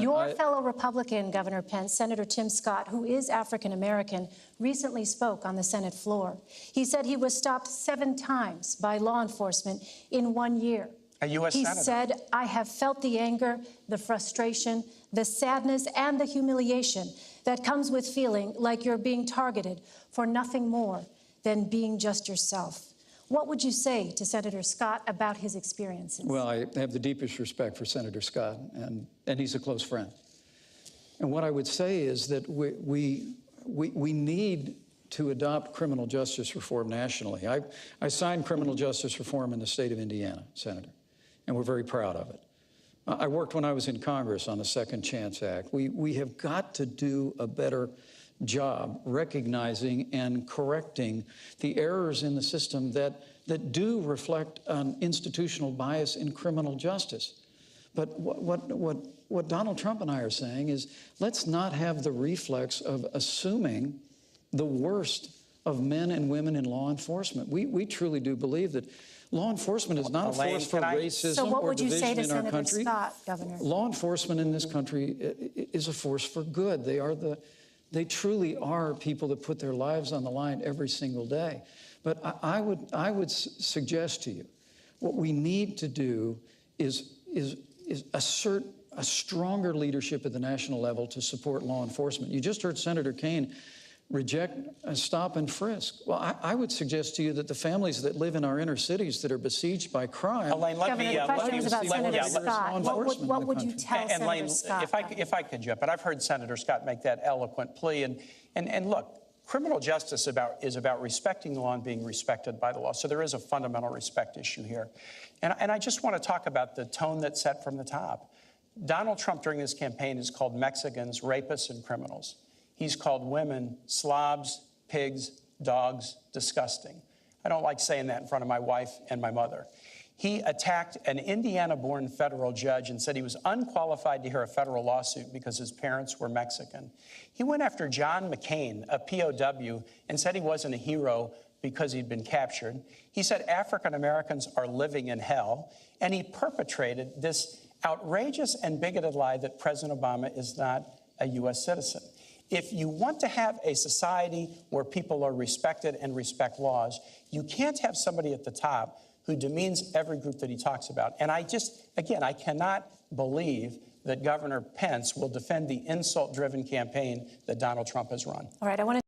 Your fellow Republican, Governor Pence, Senator Tim Scott, who is African-American, recently spoke on the Senate floor. He said he was stopped 7 times by law enforcement in 1 year. A U.S. He Senator. said, "I have felt the anger, the frustration, the sadness, and the humiliation that comes with feeling like you're being targeted for nothing more than being just yourself." What would you say to Senator Scott about his experiences? Well, I have the deepest respect for Senator Scott, and he's a close friend. And what I would say is that we need to adopt criminal justice reform nationally. I signed criminal justice reform in the state of Indiana, Senator, and we're very proud of it. I worked when I was in Congress on the Second Chance Act. We have got to do a better job recognizing and correcting the errors in the system that do reflect an institutional bias in criminal justice. But what Donald Trump and I are saying is, let's not have the reflex of assuming the worst of men and women in law enforcement. We truly do believe that law enforcement is not a force for racism or division in our country. Scott, Governor? Law enforcement in this country is a force for good. They truly are people that put their lives on the line every single day. But I would suggest to you, what we need to do is assert a stronger leadership at the national level to support law enforcement. You just heard Senator Kaine reject a stop and frisk. Well, I would suggest to you that the families that live in our inner cities that are besieged by crime. Elaine, let Governor, me, the question is about Senator Scott. What would you tell and Senator Elaine, Scott? if I could jump, but I've heard Senator Scott make that eloquent plea. And look, criminal justice is about respecting the law and being respected by the law. So there is a fundamental respect issue here. And I just want to talk about the tone that's set from the top. Donald Trump during this campaign has called Mexicans rapists and criminals. He's called women slobs, pigs, dogs, disgusting. I don't like saying that in front of my wife and my mother. He attacked an Indiana-born federal judge and said he was unqualified to hear a federal lawsuit because his parents were Mexican. He went after John McCain, a POW, and said he wasn't a hero because he'd been captured. He said African Americans are living in hell, and he perpetrated this outrageous and bigoted lie that President Obama is not a U.S. citizen. If you want to have a society where people are respected and respect laws, you can't have somebody at the top who demeans every group that he talks about. And I cannot believe that Governor Pence will defend the insult-driven campaign that Donald Trump has run. All right, I want to